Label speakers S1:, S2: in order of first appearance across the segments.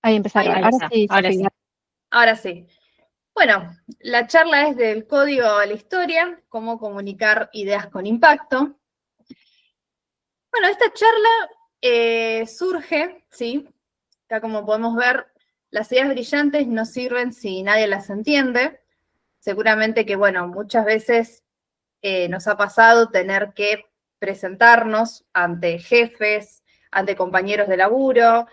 S1: Ahí empezó a grabar. Ahora sí,
S2: ahora
S1: Sofía.
S2: sí. Ahora sí. Bueno, la charla es del código a la historia, cómo comunicar ideas con impacto. Bueno, esta charla surge, ¿sí? Acá como podemos ver, las ideas brillantes no sirven si nadie las entiende. Seguramente que, bueno, muchas veces nos ha pasado tener que presentarnos ante jefes, ante compañeros de laburo,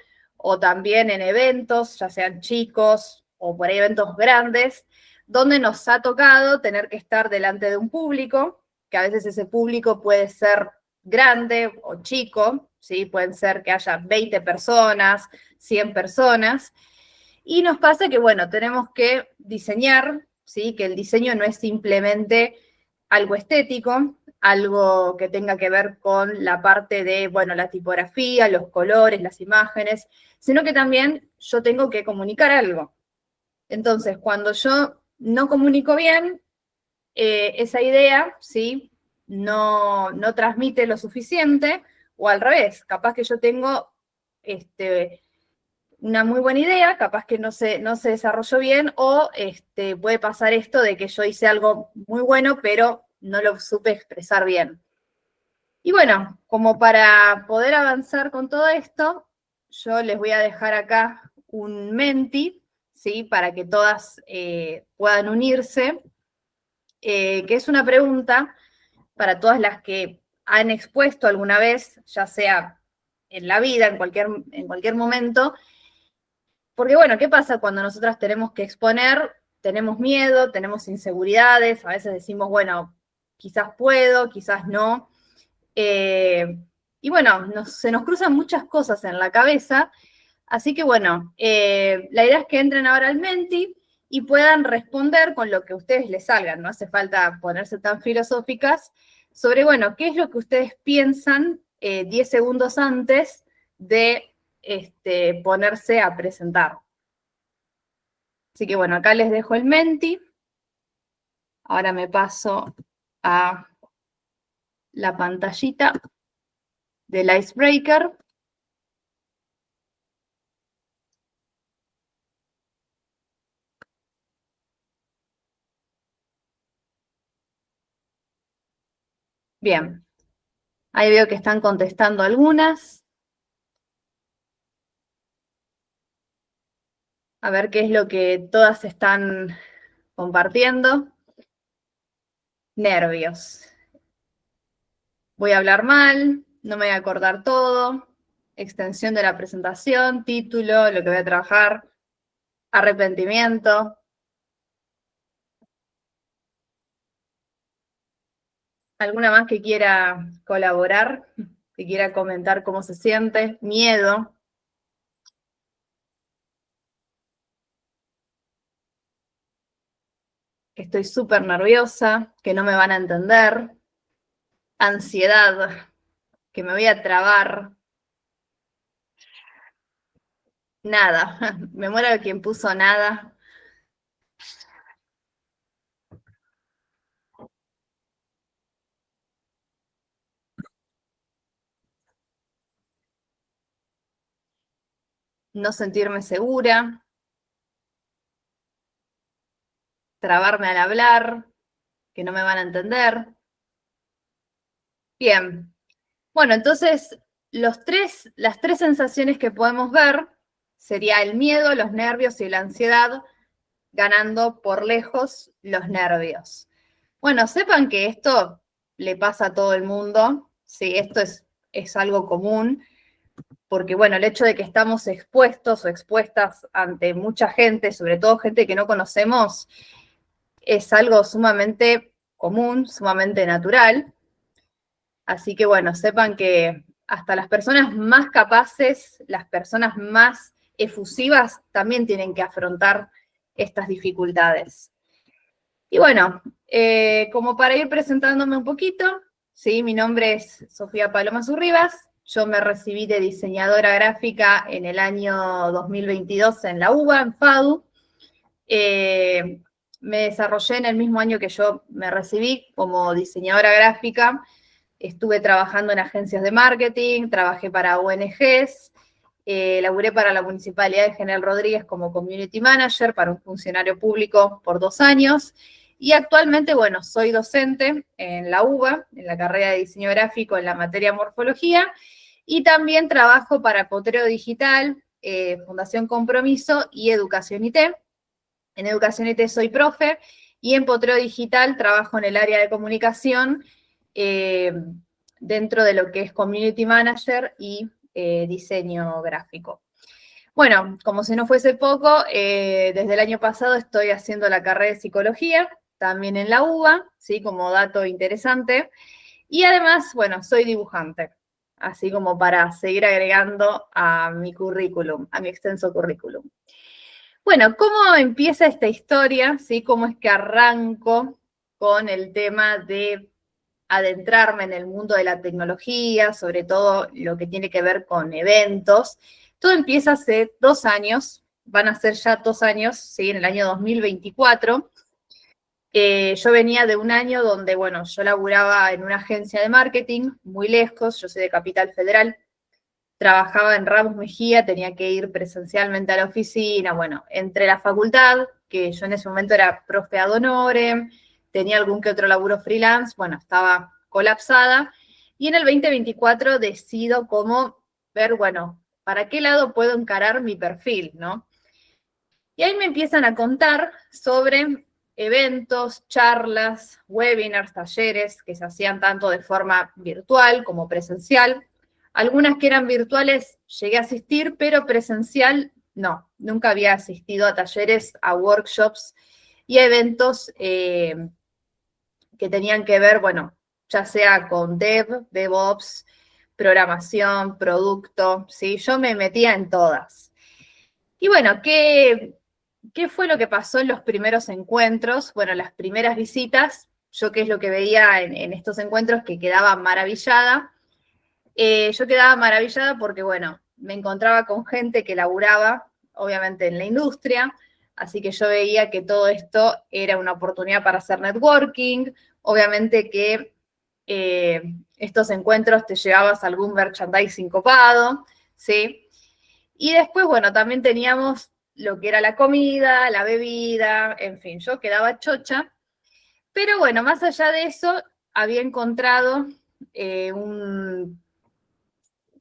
S2: o también en eventos, ya sean chicos o por ahí eventos grandes, donde nos ha tocado tener que estar delante de un público, que a veces ese público puede ser grande o chico, ¿sí? Pueden ser que haya 20 personas, 100 personas, y nos pasa que, bueno, tenemos que diseñar, ¿sí? Que el diseño no es simplemente algo estético, algo que tenga que ver con la parte de, bueno, la tipografía, los colores, las imágenes, sino que también yo tengo que comunicar algo. Entonces, cuando yo no comunico bien, esa idea, ¿sí? No transmite lo suficiente, o al revés, capaz que yo tengo una muy buena idea, capaz que no se desarrolló bien, o puede pasar esto de que yo hice algo muy bueno, pero no lo supe expresar bien. Y bueno, como para poder avanzar con todo esto, yo les voy a dejar acá un Menti, ¿sí? Para que todas puedan unirse, que es una pregunta para todas las que han expuesto alguna vez, ya sea en la vida, en cualquier momento. Porque bueno, ¿qué pasa cuando nosotras tenemos que exponer? Tenemos miedo, tenemos inseguridades, a veces decimos, bueno, quizás puedo, quizás no. Y bueno, se nos cruzan muchas cosas en la cabeza, así que bueno, la idea es que entren ahora al Menti y puedan responder con lo que a ustedes les salgan, no hace falta ponerse tan filosóficas, sobre, bueno, qué es lo que ustedes piensan 10 segundos antes de ponerse a presentar. Así que bueno, acá les dejo el Menti. Ahora me paso a la pantallita del Icebreaker. Bien, ahí veo que están contestando algunas. A ver qué es lo que todas están compartiendo. Nervios. Voy a hablar mal, no me voy a acordar todo. Extensión de la presentación, título, lo que voy a trabajar. Arrepentimiento. ¿Alguna más que quiera colaborar? Que quiera comentar cómo se siente. Miedo. Que estoy súper nerviosa, que no me van a entender. Ansiedad, que me voy a trabar. Nada, me muero de quien puso nada. No sentirme segura. Trabarme al hablar, que no me van a entender. Bien. Bueno, entonces las tres sensaciones que podemos ver sería el miedo, los nervios y la ansiedad, ganando por lejos los nervios. Bueno, sepan que esto le pasa a todo el mundo, sí, esto es algo común, porque bueno, el hecho de que estamos expuestos o expuestas ante mucha gente, sobre todo gente que no conocemos, es algo sumamente común, sumamente natural. Así que bueno, sepan que hasta las personas más capaces, las personas más efusivas, también tienen que afrontar estas dificultades. Y bueno, como para ir presentándome un poquito, ¿sí? Mi nombre es Sofía Paloma Zurribas, yo me recibí de diseñadora gráfica en el año 2022 en la UBA, en FADU. Me desarrollé en el mismo año que yo me recibí como diseñadora gráfica. Estuve trabajando en agencias de marketing, trabajé para ONGs Laburé para la Municipalidad de General Rodríguez como Community Manager para un funcionario público por 2 años. Y actualmente, bueno, soy docente en la UBA, en la carrera de diseño gráfico en la materia morfología, y también trabajo para Potrero Digital, Fundación Compromiso y Educación IT. En Educación IT soy profe, y en Potrero Digital trabajo en el área de comunicación, dentro de lo que es Community Manager y diseño gráfico. Bueno, como si no fuese poco, desde el año pasado estoy haciendo la carrera de psicología, también en la UBA, ¿sí? Como dato interesante. Y además, bueno, soy dibujante, así como para seguir agregando a mi currículum, a mi extenso currículum. Bueno, ¿cómo empieza esta historia? ¿Sí? ¿Cómo es que arranco con el tema de adentrarme en el mundo de la tecnología, sobre todo lo que tiene que ver con eventos? Todo empieza hace 2 años, van a ser ya 2 años, ¿sí? En el año 2024. Yo venía de un año donde, bueno, yo laburaba en una agencia de marketing muy lejos, yo soy de Capital Federal, trabajaba en Ramos Mejía, tenía que ir presencialmente a la oficina, bueno, entre la facultad, que yo en ese momento era profe ad honorem, tenía algún que otro laburo freelance, bueno, estaba colapsada, y en el 2024 decido cómo ver, bueno, para qué lado puedo encarar mi perfil, ¿no? Y ahí me empiezan a contar sobre eventos, charlas, webinars, talleres que se hacían tanto de forma virtual como presencial. Algunas que eran virtuales llegué a asistir, pero presencial no. Nunca había asistido a talleres, a workshops y a eventos que tenían que ver, bueno, ya sea con DevOps, programación, producto, ¿sí? Yo me metía en todas. Y bueno, ¿qué fue lo que pasó en los primeros encuentros? Bueno, las primeras visitas, yo qué es lo que veía en estos encuentros, que quedaba maravillada. Yo quedaba maravillada porque, bueno, me encontraba con gente que laburaba, obviamente, en la industria, así que yo veía que todo esto era una oportunidad para hacer networking, obviamente que estos encuentros te llevabas algún merchandising copado, ¿sí? Y después, bueno, también teníamos lo que era la comida, la bebida, en fin, yo quedaba chocha. Pero bueno, más allá de eso, había encontrado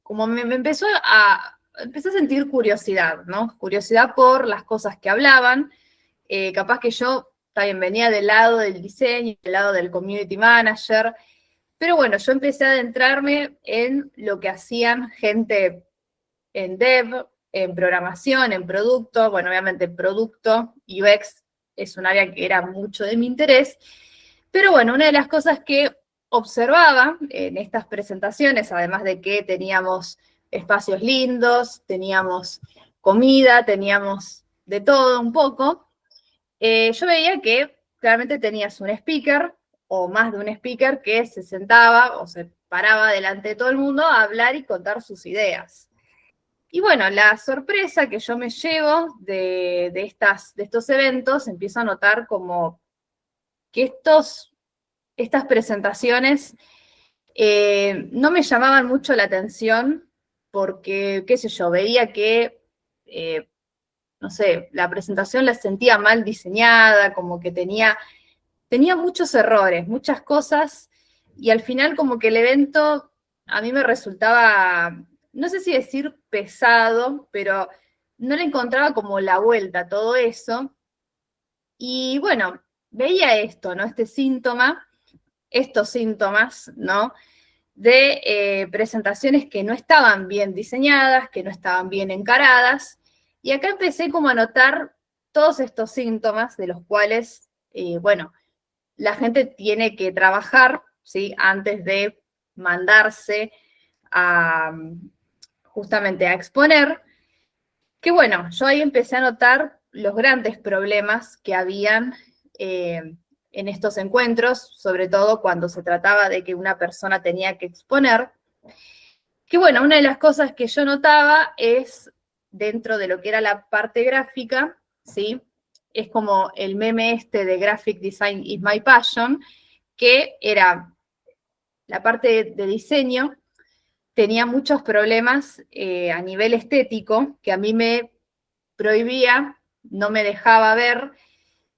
S2: como empecé a sentir curiosidad, ¿no? Curiosidad por las cosas que hablaban. Capaz que yo también venía del lado del diseño, del lado del community manager, pero bueno, yo empecé a adentrarme en lo que hacían gente en dev, en programación, en producto. Bueno, obviamente producto, UX es un área que era mucho de mi interés, pero bueno, una de las cosas que observaba en estas presentaciones, además de que teníamos espacios lindos, teníamos comida, teníamos de todo un poco, yo veía que claramente tenías un speaker o más de un speaker que se sentaba o se paraba delante de todo el mundo a hablar y contar sus ideas. Y bueno, la sorpresa que yo me llevo de estos eventos, empiezo a notar como que estas presentaciones no me llamaban mucho la atención porque, qué sé yo, veía que, no sé, la presentación la sentía mal diseñada, como que tenía muchos errores, muchas cosas, y al final como que el evento a mí me resultaba, no sé si decir pesado, pero no le encontraba como la vuelta a todo eso. Y bueno, veía esto, ¿no? Estos síntomas, ¿no? De presentaciones que no estaban bien diseñadas, que no estaban bien encaradas. Y acá empecé como a notar todos estos síntomas de los cuales, bueno, la gente tiene que trabajar, ¿sí? Antes de mandarse justamente a exponer. Que bueno, yo ahí empecé a notar los grandes problemas que habían en estos encuentros, sobre todo cuando se trataba de que una persona tenía que exponer. Que bueno, una de las cosas que yo notaba es, dentro de lo que era la parte gráfica, ¿sí? Es como el meme este de Graphic Design is my passion, que era la parte de diseño, tenía muchos problemas a nivel estético que a mí me prohibía, no me dejaba ver,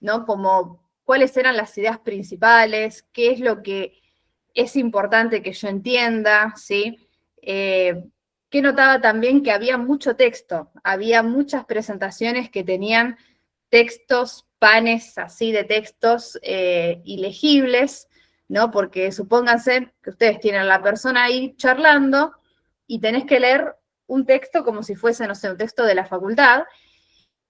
S2: ¿no? Como cuáles eran las ideas principales, qué es lo que es importante que yo entienda, ¿sí? Que notaba también que había mucho texto, había muchas presentaciones que tenían textos, panes así de textos ilegibles, ¿no? Porque supónganse que ustedes tienen a la persona ahí charlando y tenés que leer un texto como si fuese, no sé, un texto de la facultad.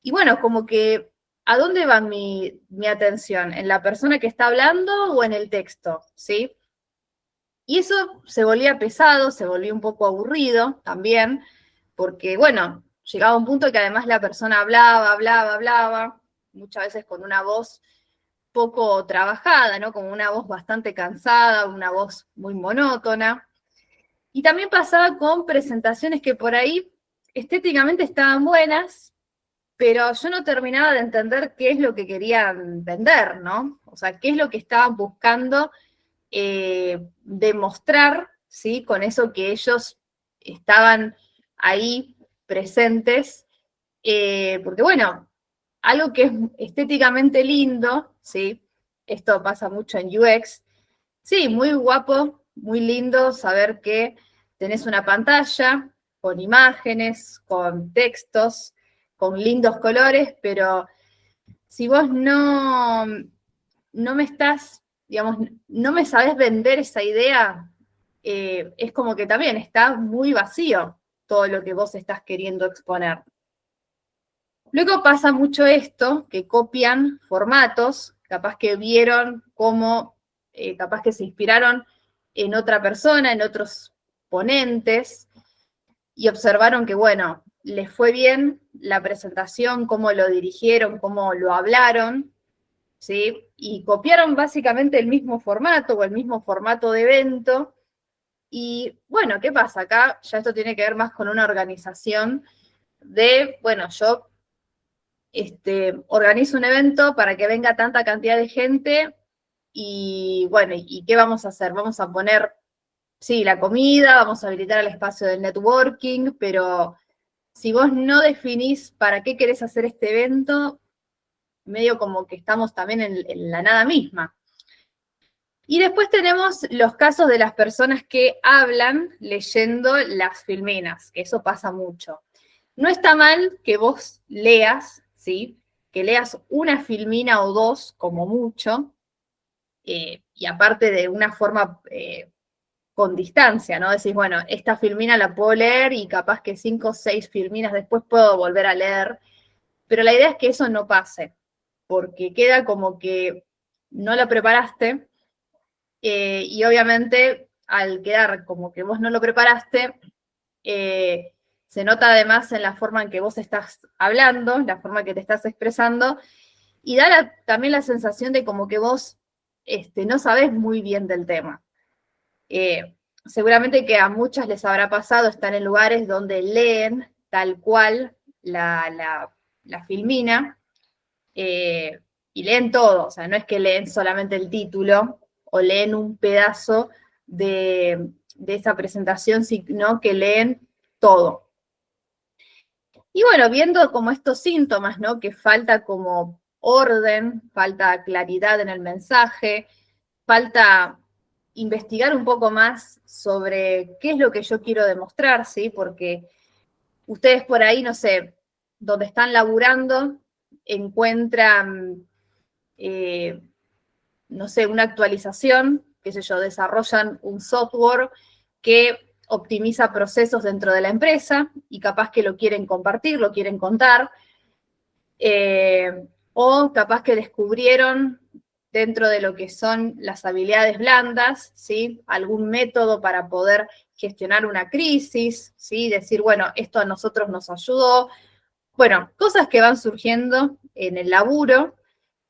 S2: Y bueno, como que, ¿a dónde va mi atención? ¿En la persona que está hablando o en el texto? ¿Sí? Y eso se volvía pesado, se volvía un poco aburrido también, porque, bueno, llegaba un punto que además la persona hablaba, muchas veces con una voz poco trabajada, ¿no? Como una voz bastante cansada, una voz muy monótona. Y también pasaba con presentaciones que por ahí estéticamente estaban buenas, pero yo no terminaba de entender qué es lo que querían vender, ¿no? O sea, qué es lo que estaban buscando demostrar, ¿sí? Con eso que ellos estaban ahí presentes, porque bueno, algo que es estéticamente lindo, ¿sí? Esto pasa mucho en UX, sí, muy guapo, muy lindo saber que tenés una pantalla con imágenes, con textos, con lindos colores, pero si vos no me estás, digamos, no me sabes vender esa idea, es como que también está muy vacío todo lo que vos estás queriendo exponer. Luego pasa mucho esto, que copian formatos, capaz que vieron cómo, capaz que se inspiraron en otra persona, en otros ponentes, y observaron que, bueno, les fue bien la presentación, cómo lo dirigieron, cómo lo hablaron, ¿sí? Y copiaron básicamente el mismo formato o el mismo formato de evento. Y bueno, ¿qué pasa? Acá ya esto tiene que ver más con una organización de, bueno, yo organizo un evento para que venga tanta cantidad de gente y bueno, ¿y qué vamos a hacer? Vamos a poner, sí, la comida, vamos a habilitar el espacio del networking, pero si vos no definís para qué querés hacer este evento, medio como que estamos también en la nada misma. Y después tenemos los casos de las personas que hablan leyendo las filminas, que eso pasa mucho. No está mal que vos leas, ¿sí? Que leas una filmina o dos, como mucho, y aparte de una forma con distancia, ¿no? Decís, bueno, esta filmina la puedo leer y capaz que 5 o 6 filminas después puedo volver a leer, pero la idea es que eso no pase, porque queda como que no la preparaste y obviamente al quedar como que vos no lo preparaste, se nota además en la forma en que vos estás hablando, la forma que te estás expresando, y da también la sensación de como que vos no sabés muy bien del tema. Seguramente que a muchas les habrá pasado estar en lugares donde leen tal cual la filmina, y leen todo, o sea, no es que leen solamente el título o leen un pedazo de esa presentación, sino que leen todo. Y bueno, viendo como estos síntomas, ¿no? Que falta como orden, falta claridad en el mensaje, falta investigar un poco más sobre qué es lo que yo quiero demostrar, ¿sí? Porque ustedes por ahí, no sé, donde están laburando, encuentran, no sé, una actualización, qué sé yo, desarrollan un software que optimiza procesos dentro de la empresa y capaz que lo quieren compartir, lo quieren contar, o capaz que descubrieron dentro de lo que son las habilidades blandas, ¿sí? Algún método para poder gestionar una crisis, ¿sí? Decir, bueno, esto a nosotros nos ayudó. Bueno, cosas que van surgiendo en el laburo,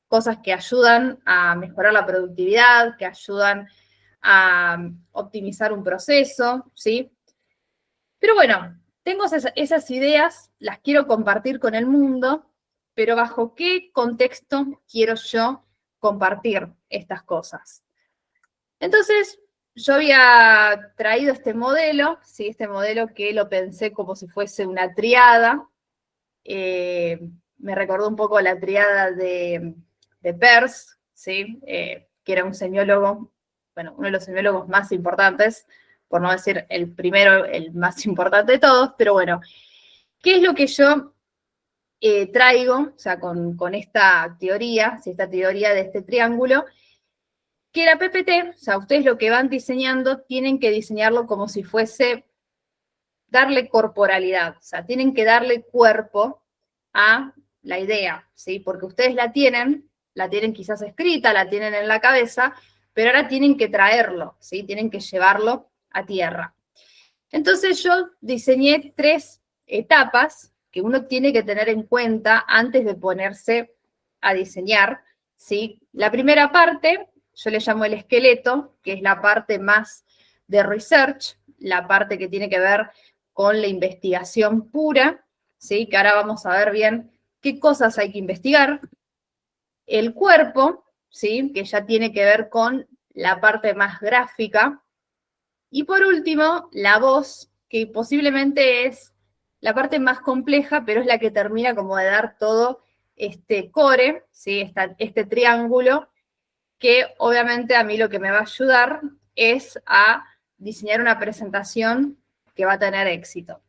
S2: cosas que ayudan a mejorar la productividad, que ayudan a optimizar un proceso, ¿sí? Pero bueno, tengo esas ideas, las quiero compartir con el mundo, pero ¿bajo qué contexto quiero yo compartir estas cosas? Entonces, yo había traído este modelo, ¿sí? Este modelo que lo pensé como si fuese una triada. Me recordó un poco la triada de Peirce, ¿sí? Que era un semiólogo, bueno, uno de los semiólogos más importantes, por no decir el primero, el más importante de todos, pero bueno, ¿qué es lo que yo traigo, o sea, con esta teoría, ¿sí? Esta teoría de este triángulo? Que la PPT, o sea, ustedes lo que van diseñando, tienen que diseñarlo como si fuese darle corporalidad, o sea, tienen que darle cuerpo a la idea, ¿sí? Porque ustedes la tienen quizás escrita, la tienen en la cabeza, pero ahora tienen que traerlo, ¿sí? Tienen que llevarlo a tierra. Entonces yo diseñé 3 etapas que uno tiene que tener en cuenta antes de ponerse a diseñar, ¿sí? La primera parte, yo le llamo el esqueleto, que es la parte más de research, la parte que tiene que ver con la investigación pura, ¿sí? Que ahora vamos a ver bien qué cosas hay que investigar. El cuerpo, ¿sí? Que ya tiene que ver con la parte más gráfica. Y por último, la voz, que posiblemente es la parte más compleja, pero es la que termina como de dar todo este core, ¿sí? Este triángulo, que obviamente a mí lo que me va a ayudar es a diseñar una presentación que va a tener éxito.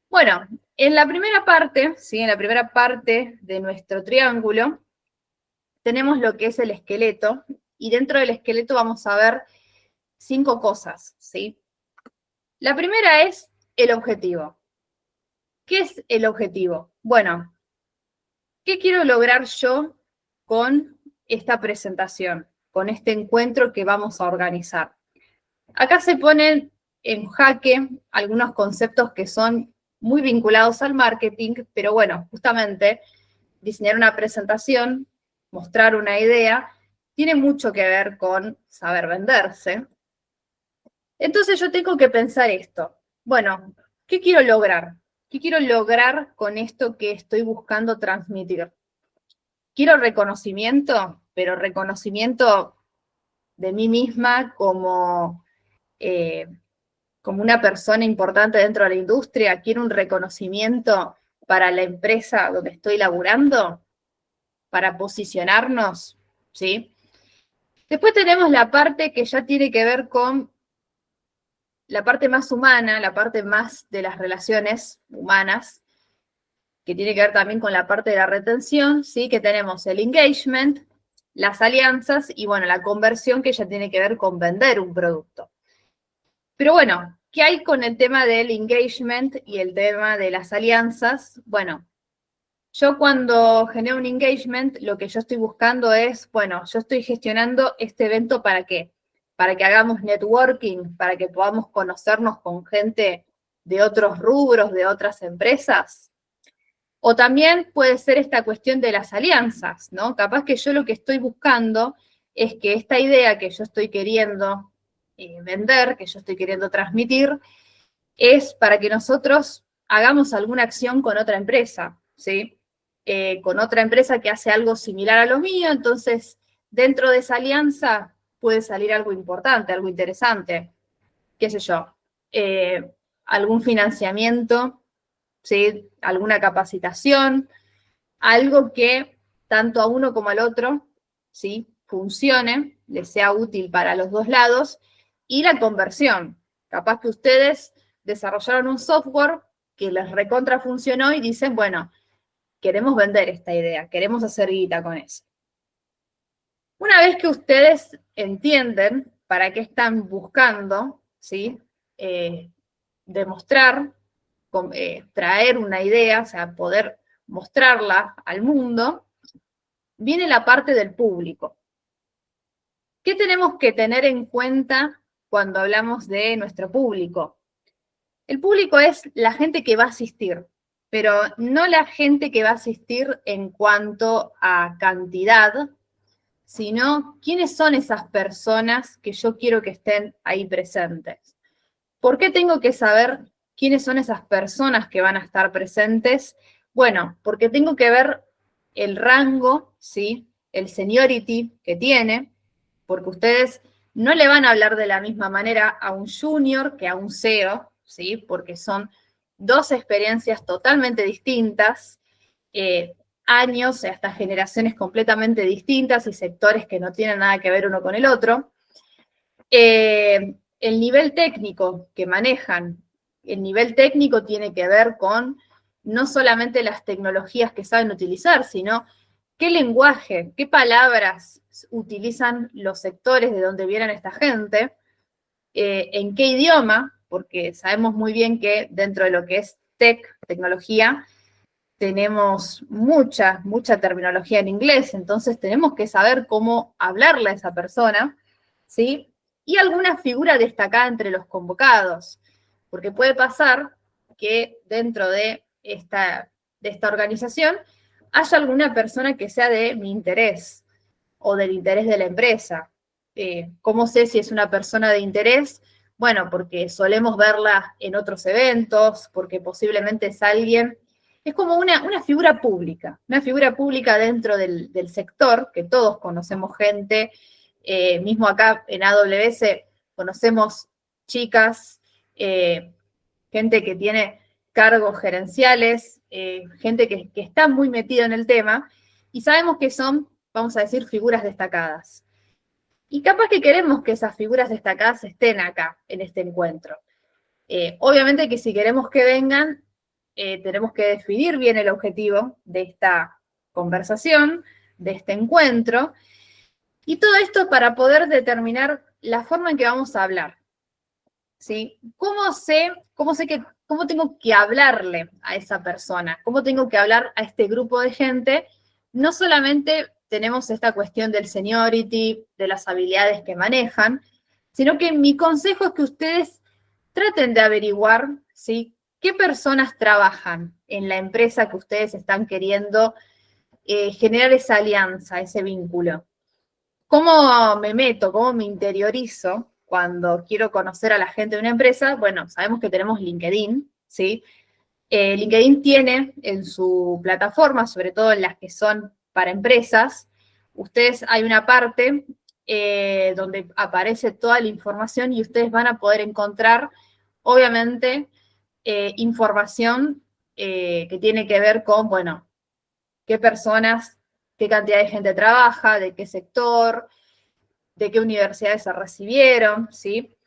S2: Bueno, en la primera parte, ¿sí? En la primera parte de nuestro triángulo, tenemos lo que es el esqueleto, y dentro del esqueleto vamos a ver 5 cosas, ¿sí? La primera es el objetivo. ¿Qué es el objetivo? Bueno, ¿qué quiero lograr yo con esta presentación, con este encuentro que vamos a organizar? Acá se ponen en jaque algunos conceptos que son muy vinculados al marketing, pero bueno, justamente diseñar una presentación, mostrar una idea, tiene mucho que ver con saber venderse. Entonces yo tengo que pensar esto. Bueno, ¿qué quiero lograr? ¿Qué quiero lograr con esto que estoy buscando transmitir? Quiero reconocimiento, pero reconocimiento de mí misma eh, como una persona importante dentro de la industria. Quiero un reconocimiento para la empresa donde estoy laburando, para posicionarnos, ¿sí? Después tenemos la parte que ya tiene que ver con la parte más humana, la parte más de las relaciones humanas, que tiene que ver también con la parte de la retención, ¿sí? Que tenemos el engagement, las alianzas y, bueno, la conversión, que ya tiene que ver con vender un producto. Pero bueno, ¿qué hay con el tema del engagement y el tema de las alianzas? Bueno, yo cuando genero un engagement, lo que yo estoy buscando es, bueno, yo estoy gestionando este evento ¿para qué? Para que hagamos networking, para que podamos conocernos con gente de otros rubros, de otras empresas. O también puede ser esta cuestión de las alianzas, ¿no? Capaz que yo lo que estoy buscando es que esta idea que yo estoy queriendo vender, que yo estoy queriendo transmitir, es para que nosotros hagamos alguna acción con otra empresa, ¿sí? Con otra empresa que hace algo similar a lo mío, entonces dentro de esa alianza puede salir algo importante, algo interesante, qué sé yo, algún financiamiento, ¿sí? Alguna capacitación, algo que tanto a uno como al otro, ¿sí? Funcione, les sea útil para los dos lados, y la conversión. Capaz que ustedes desarrollaron un software que les recontra funcionó y dicen, bueno, queremos vender esta idea, queremos hacer guita con eso. Una vez que ustedes entienden para qué están buscando, ¿sí? Demostrar, traer una idea, o sea, poder mostrarla al mundo, viene la parte del público. ¿Qué tenemos que tener en cuenta cuando hablamos de nuestro público? El público es la gente que va a asistir, pero no la gente que va a asistir en cuanto a cantidad, sino quiénes son esas personas que yo quiero que estén ahí presentes. ¿Por qué tengo que saber quiénes son esas personas que van a estar presentes? Bueno, porque tengo que ver el rango, ¿sí? El seniority que tiene, porque ustedes no le van a hablar de la misma manera a un junior que a un CEO, ¿sí? Porque son dos experiencias totalmente distintas, años, hasta generaciones completamente distintas y sectores que no tienen nada que ver uno con el otro. El nivel técnico que manejan, el nivel técnico tiene que ver con no solamente las tecnologías que saben utilizar, sino qué lenguaje, qué palabras utilizan los sectores de donde vienen esta gente, en qué idioma, porque sabemos muy bien que dentro de lo que es tecnología, tenemos mucha terminología en inglés, entonces tenemos que saber cómo hablarle a esa persona, ¿sí? Y alguna figura destacada entre los convocados, porque puede pasar que dentro de esta organización haya alguna persona que sea de mi interés o del interés de la empresa. ¿Cómo sé si es una persona de interés? Bueno, porque solemos verla en otros eventos, porque posiblemente es alguien, es como una figura pública dentro del sector, que todos conocemos gente, mismo acá en AWS conocemos chicas, gente que tiene cargos gerenciales, gente que está muy metida en el tema, y sabemos que son, vamos a decir, figuras destacadas. Y capaz que queremos que esas figuras destacadas estén acá, en este encuentro. Obviamente que si queremos que vengan, tenemos que definir bien el objetivo de esta conversación, de este encuentro, y todo esto para poder determinar la forma en que vamos a hablar. ¿Sí? ¿Cómo tengo que hablarle a esa persona? ¿Cómo tengo que hablar a este grupo de gente? No solamente tenemos esta cuestión del seniority, de las habilidades que manejan, sino que mi consejo es que ustedes traten de averiguar, ¿sí? ¿Qué personas trabajan en la empresa que ustedes están queriendo generar esa alianza, ese vínculo? ¿Cómo me meto, cómo me interiorizo cuando quiero conocer a la gente de una empresa? Bueno, sabemos que tenemos LinkedIn, ¿sí? LinkedIn tiene en su plataforma, sobre todo en las que son para empresas, ustedes hay una parte donde aparece toda la información y ustedes van a poder encontrar, obviamente, información que tiene que ver con, bueno, qué personas, qué cantidad de gente trabaja, de qué sector, de qué universidades se recibieron, ¿sí?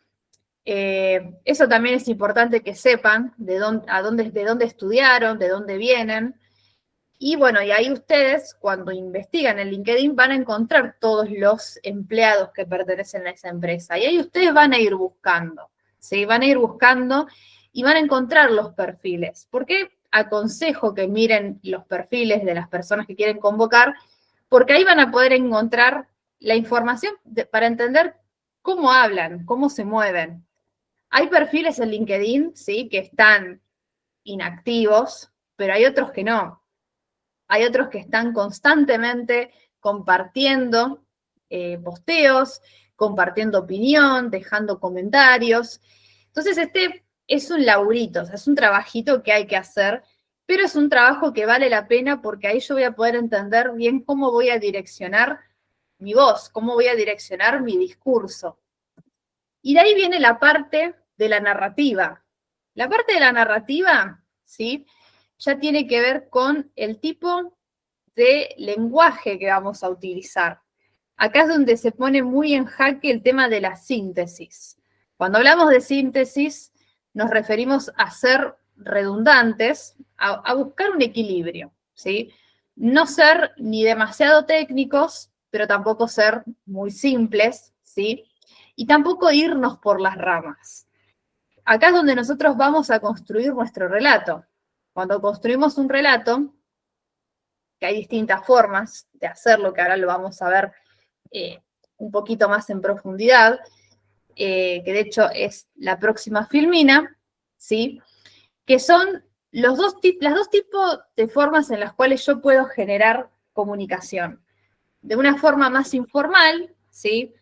S2: Eso también es importante que sepan de dónde estudiaron, de dónde vienen. Y bueno, y ahí ustedes, cuando investigan en LinkedIn, van a encontrar todos los empleados que pertenecen a esa empresa. Y ahí ustedes van a ir buscando, ¿sí? Van a ir buscando y van a encontrar los perfiles. ¿Por qué aconsejo que miren los perfiles de las personas que quieren convocar? Porque ahí van a poder encontrar la información para entender cómo hablan, cómo se mueven. Hay perfiles en LinkedIn, ¿sí? Que están inactivos, pero hay otros que no. Hay otros que están constantemente compartiendo posteos, compartiendo opinión, dejando comentarios. Entonces, este es un laburito, o sea, es un trabajito que hay que hacer, pero es un trabajo que vale la pena porque ahí yo voy a poder entender bien cómo voy a direccionar mi voz, cómo voy a direccionar mi discurso. Y de ahí viene la parte de la narrativa. La parte de la narrativa, ¿sí? Ya tiene que ver con el tipo de lenguaje que vamos a utilizar. Acá es donde se pone muy en jaque el tema de la síntesis. Cuando hablamos de síntesis, nos referimos a ser redundantes, a buscar un equilibrio, ¿sí? No ser ni demasiado técnicos, pero tampoco ser muy simples, ¿sí? Y tampoco irnos por las ramas. Acá es donde nosotros vamos a construir nuestro relato. Cuando construimos un relato, que hay distintas formas de hacerlo, que ahora lo vamos a ver un poquito más en profundidad, que de hecho es la próxima filmina, ¿sí? Que son las dos tipos de formas en las cuales yo puedo generar comunicación. De una forma más informal, ¿sí?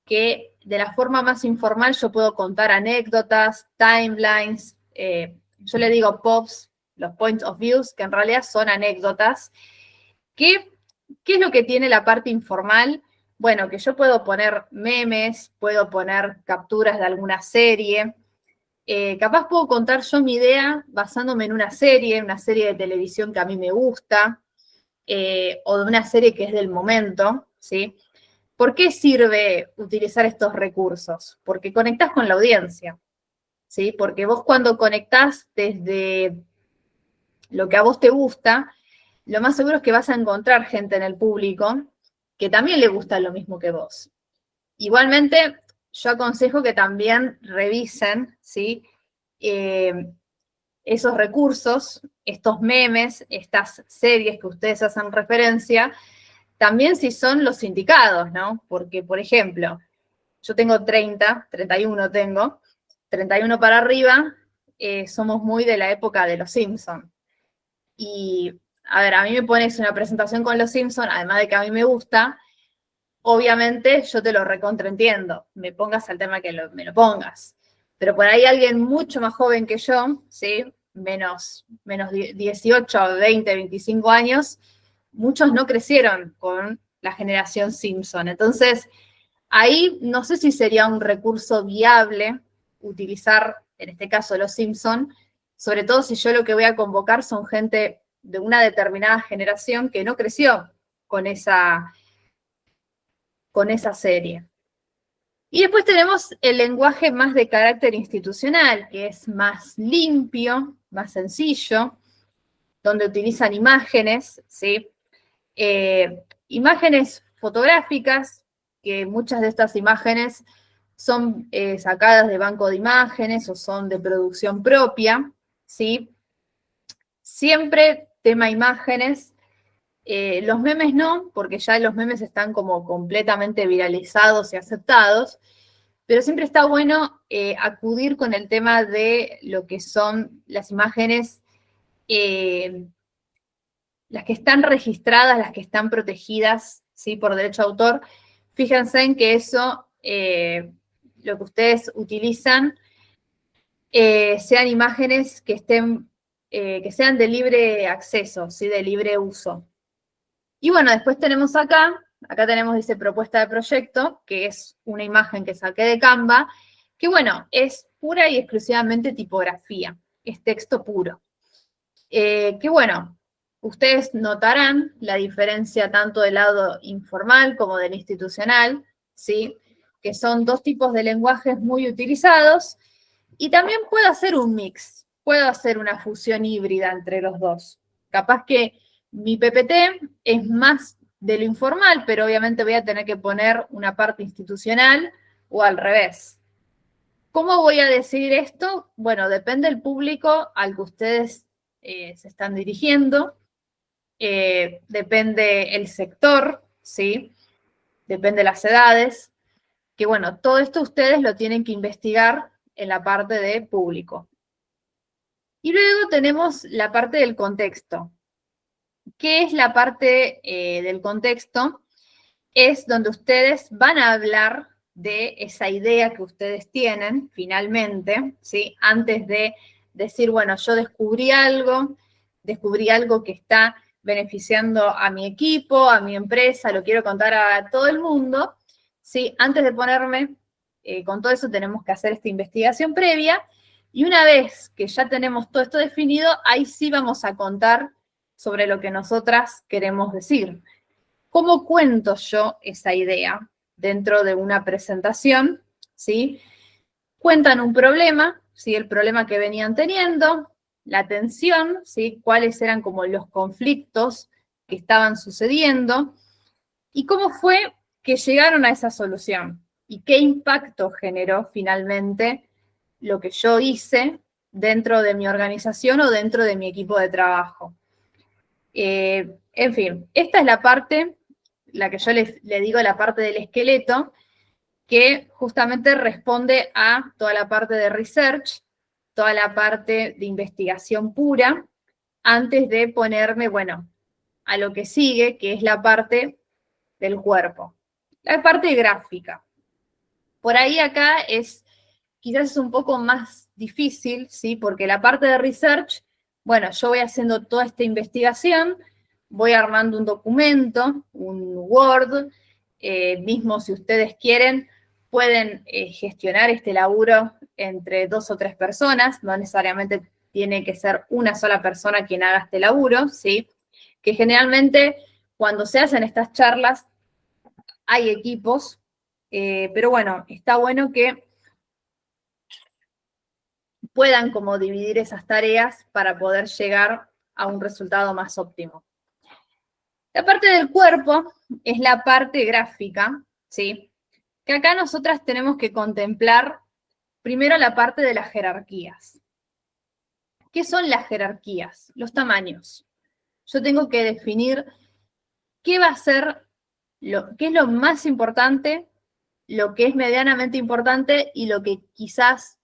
S2: Que de la forma más informal yo puedo contar anécdotas, timelines, yo le digo pops, los points of views, que en realidad son anécdotas. ¿Qué es lo que tiene la parte informal? bueno, que yo puedo poner memes, puedo poner capturas de alguna serie. Capaz puedo contar yo mi idea basándome en una serie de televisión que a mí me gusta, o de una serie que es del momento, ¿sí? ¿Por qué sirve utilizar estos recursos? Porque conectás con la audiencia, ¿sí? Porque vos cuando conectás desde lo que a vos te gusta, lo más seguro es que vas a encontrar gente en el público que también le gusta lo mismo que vos. Igualmente, yo aconsejo que también revisen, ¿sí? Esos recursos, estos memes, estas series que ustedes hacen referencia, también si son los indicados, ¿no? Porque, por ejemplo, yo tengo 31 tengo, 31 para arriba, somos muy de la época de los Simpsons. Y, a ver, a mí me pones una presentación con los Simpsons, además de que a mí me gusta, obviamente yo te lo recontraentiendo, me pongas al tema que me lo pongas. Pero por ahí alguien mucho más joven que yo, ¿sí? Menos 18, 20, 25 años, muchos no crecieron con la generación Simpson. Entonces, ahí no sé si sería un recurso viable utilizar, en este caso, los Simpson, sobre todo si yo lo que voy a convocar son gente de una determinada generación que no creció con esa serie. Y después tenemos el lenguaje más de carácter institucional, que es más limpio, más sencillo, donde utilizan imágenes, ¿sí? Imágenes fotográficas, que muchas de estas imágenes son sacadas de banco de imágenes o son de producción propia, ¿sí? Siempre tema imágenes. Los memes no, porque ya los memes están como completamente viralizados y aceptados, pero siempre está bueno acudir con el tema de lo que son las imágenes, las que están registradas, las que están protegidas, ¿sí? Por derecho de autor. Fíjense en que eso, lo que ustedes utilizan, sean imágenes que estén, que sean de libre acceso, ¿sí? De libre uso. Y bueno, después tenemos acá tenemos, dice, propuesta de proyecto, que es una imagen que saqué de Canva, que bueno, es pura y exclusivamente tipografía, es texto puro. Que bueno, ustedes notarán la diferencia tanto del lado informal como del institucional, ¿sí? Que son dos tipos de lenguajes muy utilizados, y también puedo hacer un mix, puedo hacer una fusión híbrida entre los dos. Capaz que mi PPT es más de lo informal, pero obviamente voy a tener que poner una parte institucional o al revés. ¿Cómo voy a decidir esto? Bueno, depende del público al que ustedes se están dirigiendo, depende el sector, ¿sí? Depende las edades, que bueno, todo esto ustedes lo tienen que investigar en la parte de público. Y luego tenemos la parte del contexto. ¿Qué es la parte del contexto? Es donde ustedes van a hablar de esa idea que ustedes tienen, finalmente, ¿sí? Antes de decir, bueno, yo descubrí algo que está beneficiando a mi equipo, a mi empresa, lo quiero contar a todo el mundo, ¿sí? Antes de ponerme con todo eso tenemos que hacer esta investigación previa, y una vez que ya tenemos todo esto definido, ahí sí vamos a contar sobre lo que nosotras queremos decir. ¿Cómo cuento yo esa idea dentro de una presentación? ¿Sí? Cuentan un problema, ¿sí? El problema que venían teniendo, la tensión, ¿sí? Cuáles eran como los conflictos que estaban sucediendo y cómo fue que llegaron a esa solución y qué impacto generó finalmente lo que yo hice dentro de mi organización o dentro de mi equipo de trabajo. En fin, esta es la parte, la que yo le digo la parte del esqueleto, que justamente responde a toda la parte de research, toda la parte de investigación pura, antes de ponerme, bueno, a lo que sigue, que es la parte del cuerpo, la parte gráfica. Por ahí acá quizás es un poco más difícil, ¿sí? Porque la parte de research, bueno, yo voy haciendo toda esta investigación, voy armando un documento, un Word, mismo si ustedes quieren, pueden gestionar este laburo entre 2 o 3 personas, no necesariamente tiene que ser una sola persona quien haga este laburo, ¿sí? Que generalmente cuando se hacen estas charlas hay equipos, pero bueno, está bueno que puedan como dividir esas tareas para poder llegar a un resultado más óptimo. La parte del cuerpo es la parte gráfica, ¿sí? Que acá nosotras tenemos que contemplar primero la parte de las jerarquías. ¿Qué son las jerarquías? Los tamaños. Yo tengo que definir qué va a ser, qué es lo más importante, lo que es medianamente importante y lo que quizás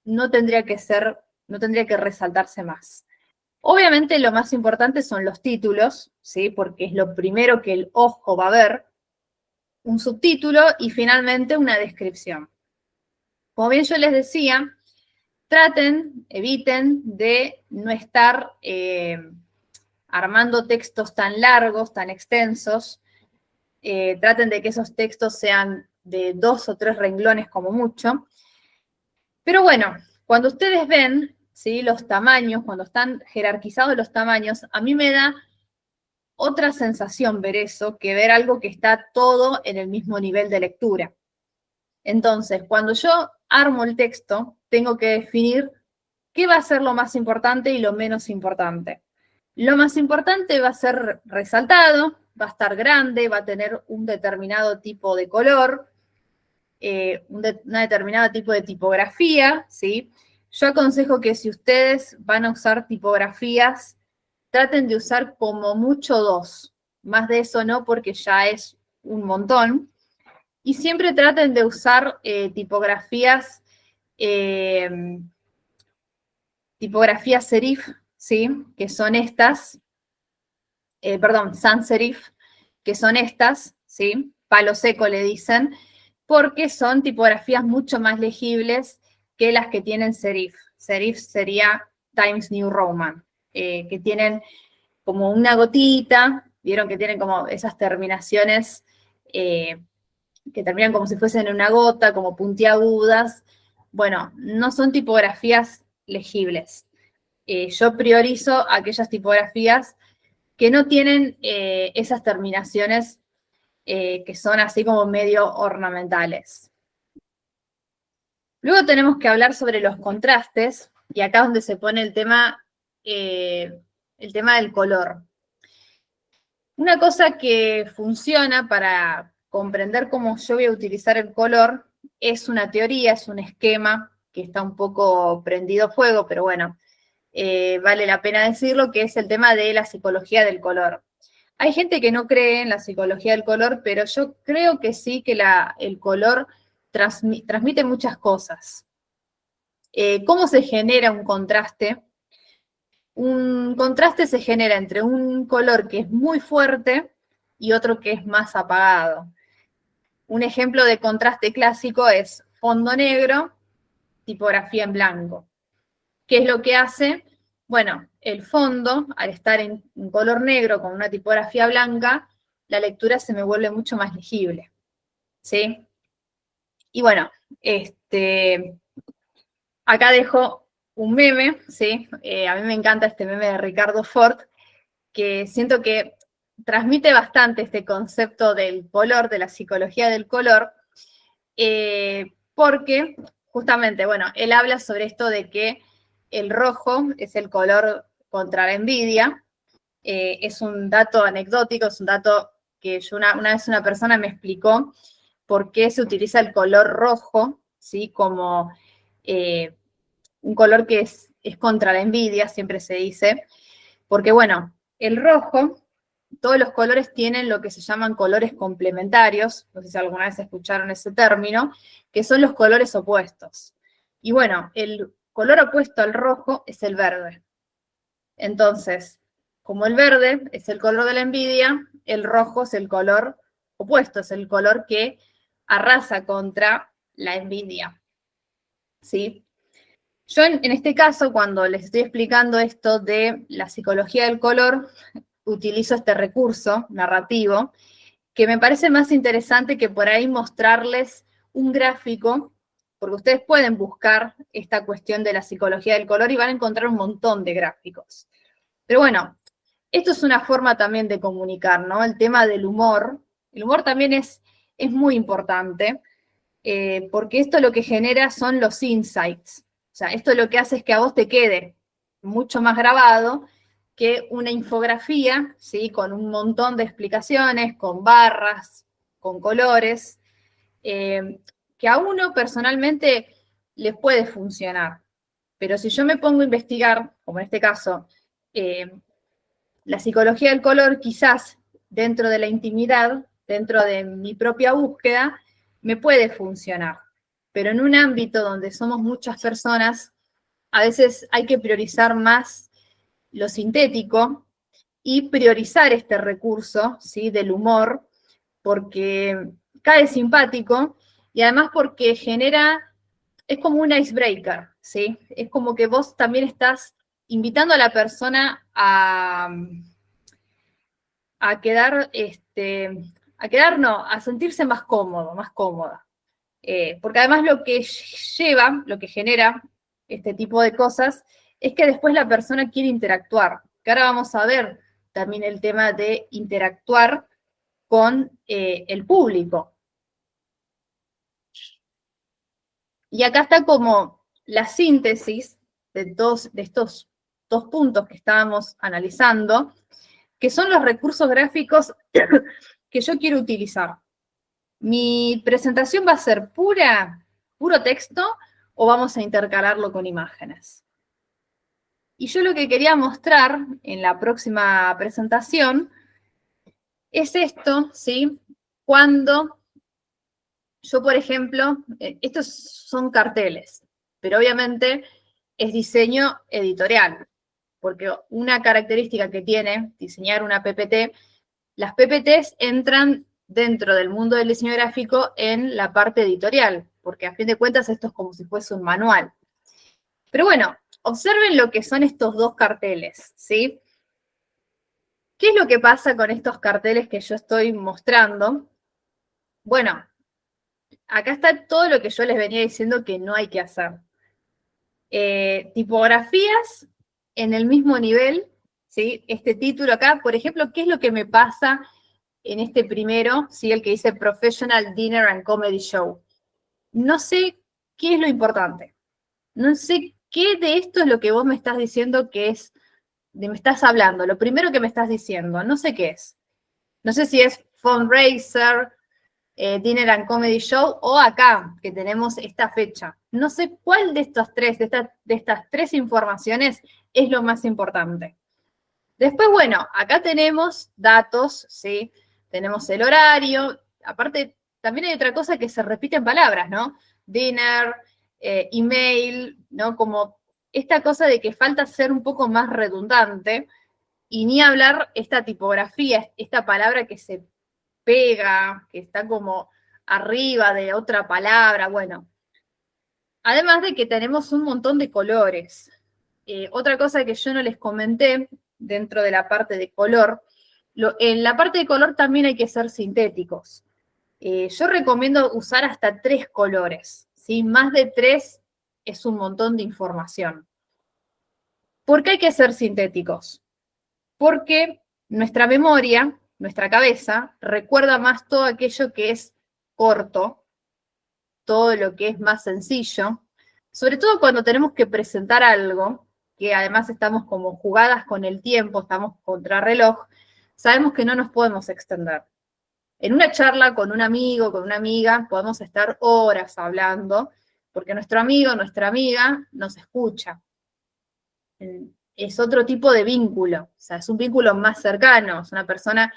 S2: no tendría que ser, no tendría que resaltarse más. Obviamente lo más importante son los títulos, ¿sí? Porque es lo primero que el ojo va a ver, un subtítulo y finalmente una descripción. Como bien yo les decía, eviten de no estar armando textos tan largos, tan extensos. Traten de que esos textos sean de 2 o 3 renglones como mucho. Pero bueno, cuando ustedes ven, ¿sí?, los tamaños, cuando están jerarquizados los tamaños, a mí me da otra sensación ver eso que ver algo que está todo en el mismo nivel de lectura. Entonces, cuando yo armo el texto, tengo que definir qué va a ser lo más importante y lo menos importante. Lo más importante va a ser resaltado, va a estar grande, va a tener un determinado tipo de color, una determinada tipo de tipografía, ¿sí? Yo aconsejo que si ustedes van a usar tipografías, traten de usar como mucho 2. Más de eso no, porque ya es un montón. Y siempre traten de usar tipografías serif, ¿sí? Que son estas, sans serif, que son estas, ¿sí? Palo seco le dicen, porque son tipografías mucho más legibles que las que tienen serif. Serif sería Times New Roman, que tienen como una gotita, vieron que tienen como esas terminaciones que terminan como si fuesen una gota, como puntiagudas. Bueno, no son tipografías legibles. Yo priorizo aquellas tipografías que no tienen esas terminaciones que son así como medio ornamentales. Luego tenemos que hablar sobre los contrastes, y acá es donde se pone el tema del color. Una cosa que funciona para comprender cómo yo voy a utilizar el color es una teoría, es un esquema que está un poco prendido fuego, pero bueno, vale la pena decirlo, que es el tema de la psicología del color. Hay gente que no cree en la psicología del color, pero yo creo que sí, que el color transmite muchas cosas. ¿Cómo se genera un contraste? Un contraste se genera entre un color que es muy fuerte y otro que es más apagado. Un ejemplo de contraste clásico es fondo negro, tipografía en blanco. ¿Qué es lo que hace? Bueno, el fondo, al estar en color negro con una tipografía blanca, la lectura se me vuelve mucho más legible, ¿sí? Y bueno, acá dejo un meme, ¿sí? A mí me encanta este meme de Ricardo Ford, que siento que transmite bastante este concepto del color, de la psicología del color, porque justamente, bueno, él habla sobre esto de que el rojo es el color contra la envidia. Es un dato anecdótico, es un dato que yo una vez una persona me explicó por qué se utiliza el color rojo, ¿sí? Como un color que es contra la envidia, siempre se dice, porque bueno, el rojo, todos los colores tienen lo que se llaman colores complementarios, no sé si alguna vez escucharon ese término, que son los colores opuestos. Y bueno, el color opuesto al rojo es el verde. Entonces, como el verde es el color de la envidia, el rojo es el color opuesto, es el color que arrasa contra la envidia. ¿Sí? Yo en este caso, cuando les estoy explicando esto de la psicología del color, utilizo este recurso narrativo que me parece más interesante que por ahí mostrarles un gráfico, porque ustedes pueden buscar esta cuestión de la psicología del color y van a encontrar un montón de gráficos. Pero bueno, esto es una forma también de comunicar, ¿no? El tema del humor. El humor también es muy importante, porque esto lo que genera son los insights. O sea, esto lo que hace es que a vos te quede mucho más grabado que una infografía, ¿sí? Con un montón de explicaciones, con barras, con colores, que a uno personalmente les puede funcionar. Pero si yo me pongo a investigar, como en este caso, la psicología del color, quizás dentro de la intimidad, dentro de mi propia búsqueda, me puede funcionar. Pero en un ámbito donde somos muchas personas, a veces hay que priorizar más lo sintético y priorizar este recurso, ¿sí? Del humor, porque cae simpático y además porque genera, es como un icebreaker, ¿sí? Es como que vos también estás invitando a la persona a quedar, a sentirse más cómodo, más cómoda. Porque además lo que lleva, lo que genera este tipo de cosas, es que después la persona quiere interactuar. Que ahora vamos a ver también el tema de interactuar con el público. Y acá está como la síntesis de estos dos puntos que estábamos analizando, que son los recursos gráficos que yo quiero utilizar. ¿Mi presentación va a ser puro texto o vamos a intercalarlo con imágenes? Y yo lo que quería mostrar en la próxima presentación es esto, ¿sí? Cuando yo, por ejemplo, estos son carteles, pero obviamente es diseño editorial, porque una característica que tiene diseñar una PPT, las PPTs entran dentro del mundo del diseño gráfico en la parte editorial, porque a fin de cuentas esto es como si fuese un manual. Pero bueno, observen lo que son estos dos carteles, ¿sí? ¿Qué es lo que pasa con estos carteles que yo estoy mostrando? Bueno, acá está todo lo que yo les venía diciendo que no hay que hacer. Tipografías en el mismo nivel, ¿sí? Este título acá, por ejemplo, ¿qué es lo que me pasa en este primero, ¿sí? El que dice Professional Dinner and Comedy Show? No sé qué es lo importante. No sé qué de esto es lo que vos me estás diciendo que es, me estás hablando, lo primero que me estás diciendo, no sé qué es. No sé si es fundraiser, Dinner and Comedy Show, o acá, que tenemos esta fecha. No sé cuál de estas tres informaciones es lo más importante. Después, bueno, acá tenemos datos, ¿sí? Tenemos el horario. Aparte, también hay otra cosa que se repite en palabras, ¿no? Dinner, email, ¿no? Como esta cosa de que falta ser un poco más redundante y ni hablar esta tipografía, esta palabra que se pega, que está como arriba de otra palabra, bueno. Además de que tenemos un montón de colores. Otra cosa que yo no les comenté dentro de la parte de color, en la parte de color también hay que ser sintéticos. Yo recomiendo usar hasta 3 colores, ¿sí? Más de 3 es un montón de información. ¿Por qué hay que ser sintéticos? Porque nuestra memoria, nuestra cabeza, recuerda más todo aquello que es corto, todo lo que es más sencillo, sobre todo cuando tenemos que presentar algo, que además estamos como jugadas con el tiempo, estamos contra reloj, sabemos que no nos podemos extender. En una charla con un amigo, con una amiga, podemos estar horas hablando, porque nuestro amigo, nuestra amiga nos escucha. Es otro tipo de vínculo, o sea, es un vínculo más cercano, es una persona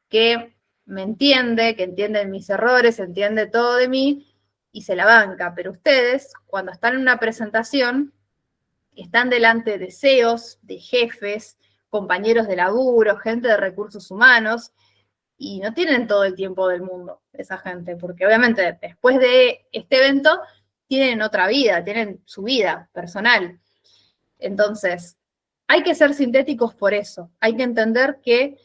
S2: que me entiende, que entiende mis errores, entiende todo de mí y se la banca. Pero ustedes, cuando están en una presentación, están delante de CEOs, de jefes, compañeros de laburo, gente de recursos humanos, y no tienen todo el tiempo del mundo esa gente, porque obviamente después de este evento tienen otra vida, tienen su vida personal. Entonces, hay que ser sintéticos por eso, hay que entender que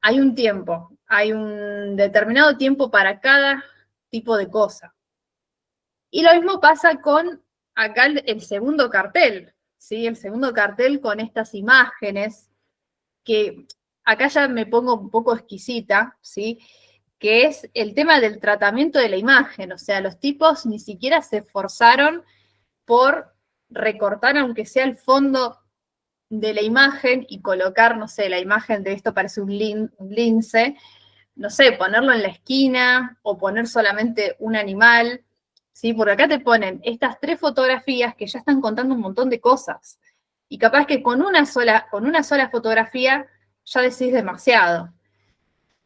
S2: hay un tiempo, hay un determinado tiempo para cada tipo de cosa. Y lo mismo pasa con acá el segundo cartel, ¿sí? El segundo cartel con estas imágenes, que acá ya me pongo un poco exquisita, ¿sí? Que es el tema del tratamiento de la imagen. O sea, los tipos ni siquiera se esforzaron por recortar, aunque sea el fondo de la imagen, y colocar, no sé, la imagen de esto parece un lince, no sé, ponerlo en la esquina o poner solamente un animal, ¿sí? Porque acá te ponen estas 3 fotografías que ya están contando un montón de cosas. Y capaz que con una sola fotografía ya decís demasiado.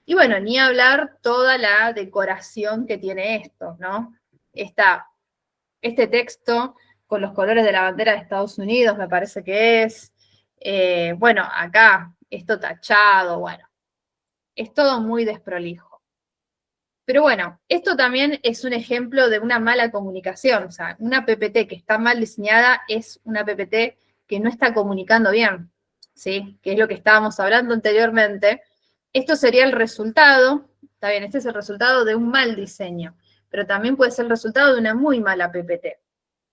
S2: Y bueno, ni hablar toda la decoración que tiene esto, ¿no? Este texto con los colores de la bandera de Estados Unidos, me parece que es. Bueno, acá, esto tachado, bueno, es todo muy desprolijo. Pero bueno, esto también es un ejemplo de una mala comunicación. O sea, una PPT que está mal diseñada es una PPT que no está comunicando bien, ¿sí? Que es lo que estábamos hablando anteriormente. Esto sería el resultado, está bien, este es el resultado de un mal diseño, pero también puede ser el resultado de una muy mala PPT.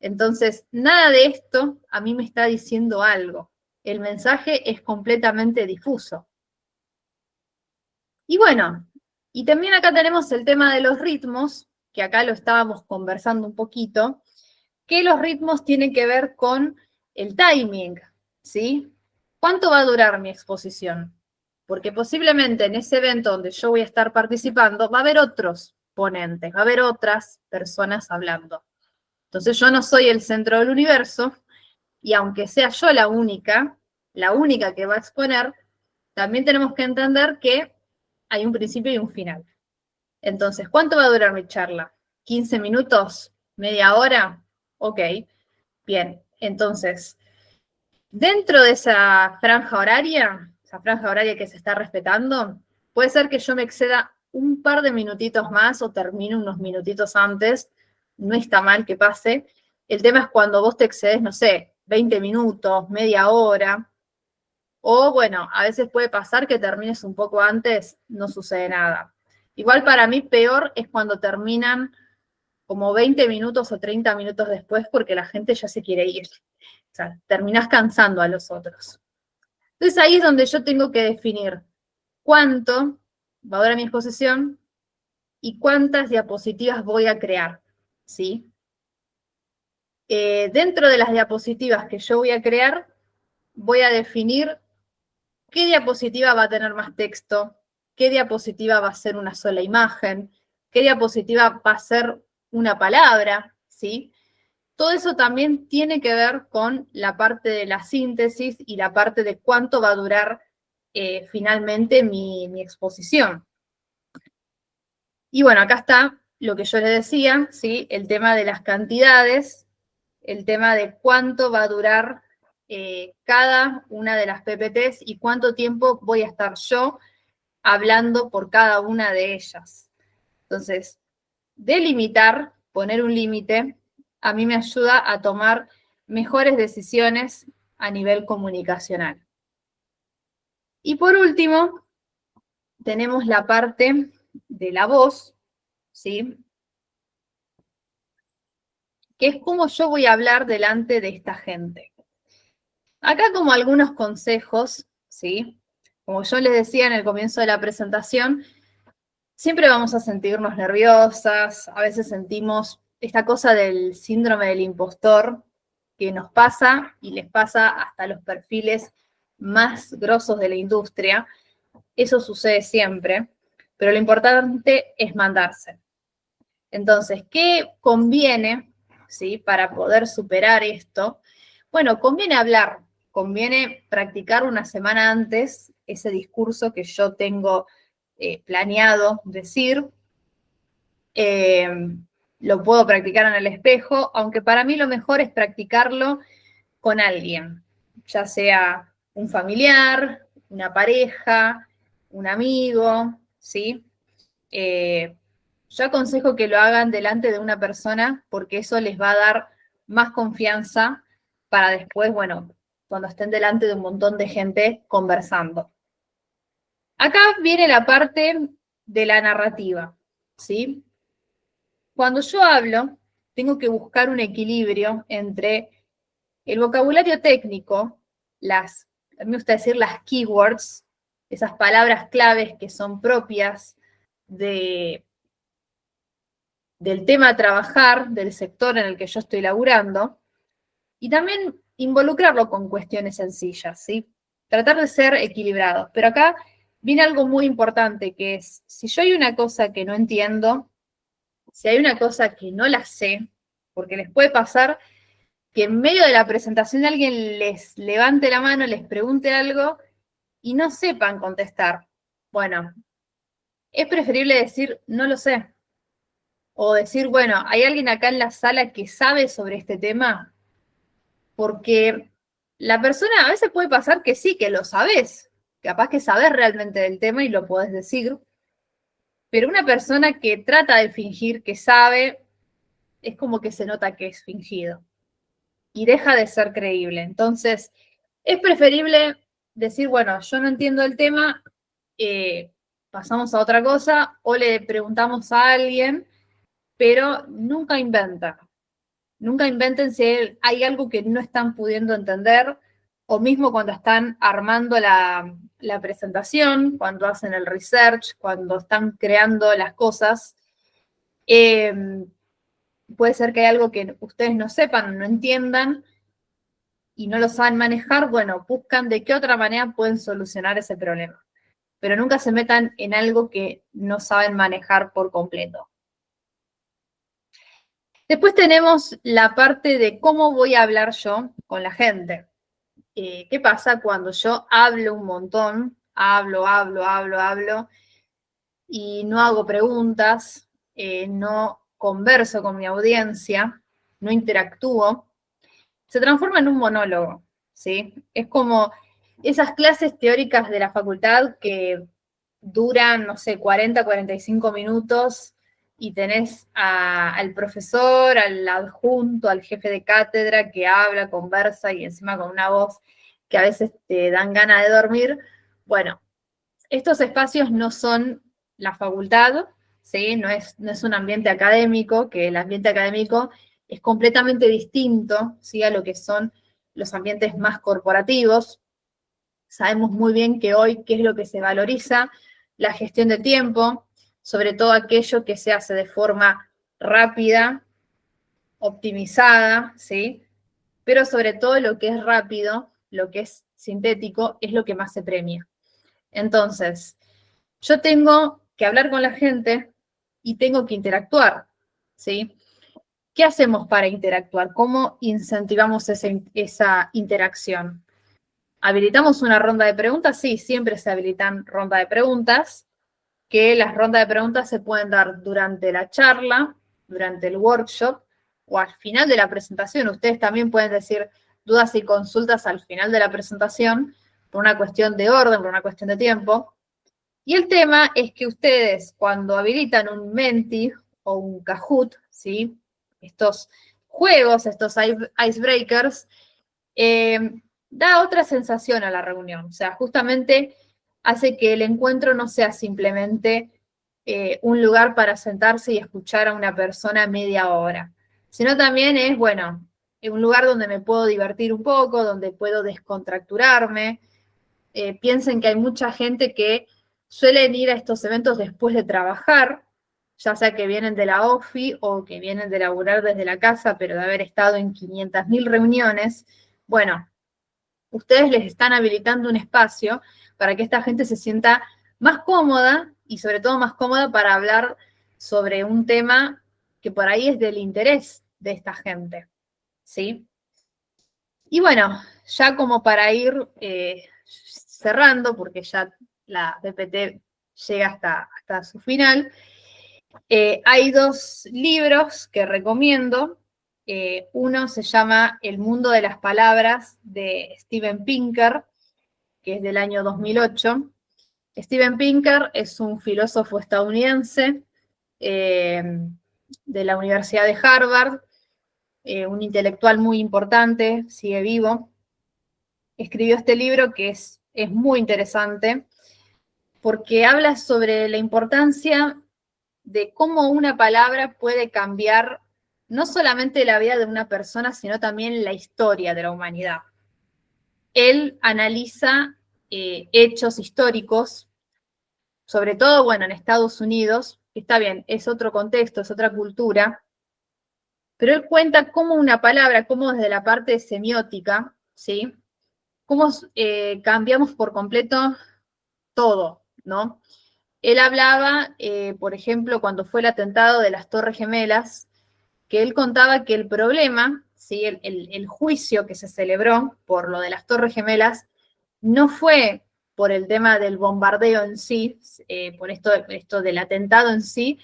S2: Entonces, nada de esto a mí me está diciendo algo. El mensaje es completamente difuso. Y bueno, y también acá tenemos el tema de los ritmos, que acá lo estábamos conversando un poquito, que los ritmos tienen que ver con el timing, ¿sí? ¿Cuánto va a durar mi exposición? Porque posiblemente en ese evento donde yo voy a estar participando va a haber otros ponentes, va a haber otras personas hablando. Entonces yo no soy el centro del universo, y aunque sea yo la única que va a exponer, también tenemos que entender que hay un principio y un final. Entonces, ¿cuánto va a durar mi charla? ¿15 minutos? ¿Media hora? Ok, bien. Entonces, dentro de esa franja horaria que se está respetando, puede ser que yo me exceda un par de minutitos más o termine unos minutitos antes. No está mal que pase. El tema es cuando vos te excedes, no sé, 20 minutos, media hora. O bueno, a veces puede pasar que termines un poco antes, no sucede nada. Igual para mí peor es cuando terminan como 20 minutos o 30 minutos después, porque la gente ya se quiere ir. O sea, terminás cansando a los otros. Entonces ahí es donde yo tengo que definir cuánto va a durar mi exposición y cuántas diapositivas voy a crear, ¿sí? Dentro de las diapositivas que yo voy a crear, voy a definir qué diapositiva va a tener más texto, qué diapositiva va a ser una sola imagen, qué diapositiva va a ser una palabra, ¿sí? Todo eso también tiene que ver con la parte de la síntesis y la parte de cuánto va a durar finalmente mi exposición. Y bueno, acá está lo que yo les decía, ¿sí? El tema de las cantidades, el tema de cuánto va a durar cada una de las PPTs y cuánto tiempo voy a estar yo hablando por cada una de ellas. Entonces, delimitar, poner un límite, a mí me ayuda a tomar mejores decisiones a nivel comunicacional. Y por último, tenemos la parte de la voz, ¿sí? Que es cómo yo voy a hablar delante de esta gente. Acá como algunos consejos, ¿sí? Como yo les decía en el comienzo de la presentación, siempre vamos a sentirnos nerviosas, a veces sentimos esta cosa del síndrome del impostor que nos pasa y les pasa hasta a los perfiles más grosos de la industria. Eso sucede siempre, pero lo importante es mandarse. Entonces, ¿qué conviene, ¿sí? Para poder superar esto? Bueno, conviene hablar, conviene practicar una semana antes ese discurso que yo tengo planeado decir. Lo puedo practicar en el espejo, aunque para mí lo mejor es practicarlo con alguien, ya sea un familiar, una pareja, un amigo, ¿sí? Yo aconsejo que lo hagan delante de una persona porque eso les va a dar más confianza para después, bueno, cuando estén delante de un montón de gente conversando. Acá viene la parte de la narrativa, ¿sí? Cuando yo hablo, tengo que buscar un equilibrio entre el vocabulario técnico, a mí me gusta decir las keywords, esas palabras claves que son propias del tema a trabajar, del sector en el que yo estoy laburando, y también involucrarlo con cuestiones sencillas, ¿sí? Tratar de ser equilibrados. Pero acá viene algo muy importante, que es, si yo hay una cosa que no entiendo, si hay una cosa que no la sé, porque les puede pasar que en medio de la presentación alguien les levante la mano, les pregunte algo y no sepan contestar. Bueno, es preferible decir, no lo sé. O decir, bueno, ¿hay alguien acá en la sala que sabe sobre este tema? Porque la persona, a veces puede pasar que sí, que lo sabes. Capaz que sabes realmente del tema y lo podés decir. Pero una persona que trata de fingir que sabe, es como que se nota que es fingido. Y deja de ser creíble. Entonces, es preferible decir, bueno, yo no entiendo el tema, pasamos a otra cosa o le preguntamos a alguien, pero nunca inventen. Nunca inventen si hay algo que no están pudiendo entender o mismo cuando están armando la presentación, cuando hacen el research, cuando están creando las cosas. Eh, Puede ser que hay algo que ustedes no sepan, no entiendan, y no lo saben manejar, bueno, buscan de qué otra manera pueden solucionar ese problema. Pero nunca se metan en algo que no saben manejar por completo. Después tenemos la parte de cómo voy a hablar yo con la gente. ¿Qué pasa cuando yo hablo un montón? Hablo, y no hago preguntas, no converso con mi audiencia, no interactúo, se transforma en un monólogo, ¿sí? Es como esas clases teóricas de la facultad que duran, no sé, 40, 45 minutos y tenés al profesor, al adjunto, al jefe de cátedra que habla, conversa y encima con una voz que a veces te dan ganas de dormir. Bueno, estos espacios no son la facultad, ¿sí? No es un ambiente académico, que el ambiente académico es completamente distinto, ¿sí? A lo que son los ambientes más corporativos. Sabemos muy bien que hoy, ¿qué es lo que se valoriza? La gestión de tiempo, sobre todo aquello que se hace de forma rápida, optimizada, ¿sí? Pero sobre todo lo que es rápido, lo que es sintético, es lo que más se premia. Entonces, yo tengo que hablar con la gente y tengo que interactuar, ¿sí? ¿Qué hacemos para interactuar? ¿Cómo incentivamos esa interacción? ¿Habilitamos una ronda de preguntas? Sí, siempre se habilitan rondas de preguntas, que las rondas de preguntas se pueden dar durante la charla, durante el workshop o al final de la presentación. Ustedes también pueden decir dudas y consultas al final de la presentación por una cuestión de orden, por una cuestión de tiempo. Y el tema es que ustedes, cuando habilitan un Menti o un Kahoot, ¿sí? Estos juegos, estos icebreakers, da otra sensación a la reunión. O sea, justamente hace que el encuentro no sea simplemente un lugar para sentarse y escuchar a una persona media hora, sino también es, bueno, un lugar donde me puedo divertir un poco, donde puedo descontracturarme. Piensen que hay mucha gente que suelen ir a estos eventos después de trabajar, ya sea que vienen de la OFI o que vienen de laburar desde la casa, pero de haber estado en 500.000 reuniones. Bueno, ustedes les están habilitando un espacio para que esta gente se sienta más cómoda y sobre todo más cómoda para hablar sobre un tema que por ahí es del interés de esta gente, ¿sí? Y bueno, ya como para ir cerrando, porque ya la PPT llega hasta su final, hay dos libros que recomiendo. Uno se llama El mundo de las palabras, de Steven Pinker, que es del año 2008. Steven Pinker es un filósofo estadounidense de la Universidad de Harvard, un intelectual muy importante, sigue vivo. Escribió este libro que es muy interesante. porque habla sobre la importancia de cómo una palabra puede cambiar no solamente la vida de una persona, sino también la historia de la humanidad. Él analiza hechos históricos, sobre todo, bueno, en Estados Unidos, está bien, es otro contexto, es otra cultura, pero él cuenta cómo una palabra, cómo desde la parte semiótica, ¿sí? Cómo cambiamos por completo todo, ¿no? Él hablaba, por ejemplo, cuando fue el atentado de las Torres Gemelas, que él contaba que el problema, ¿sí? el juicio que se celebró por lo de las Torres Gemelas, no fue por el tema del bombardeo en sí, por esto del atentado en sí,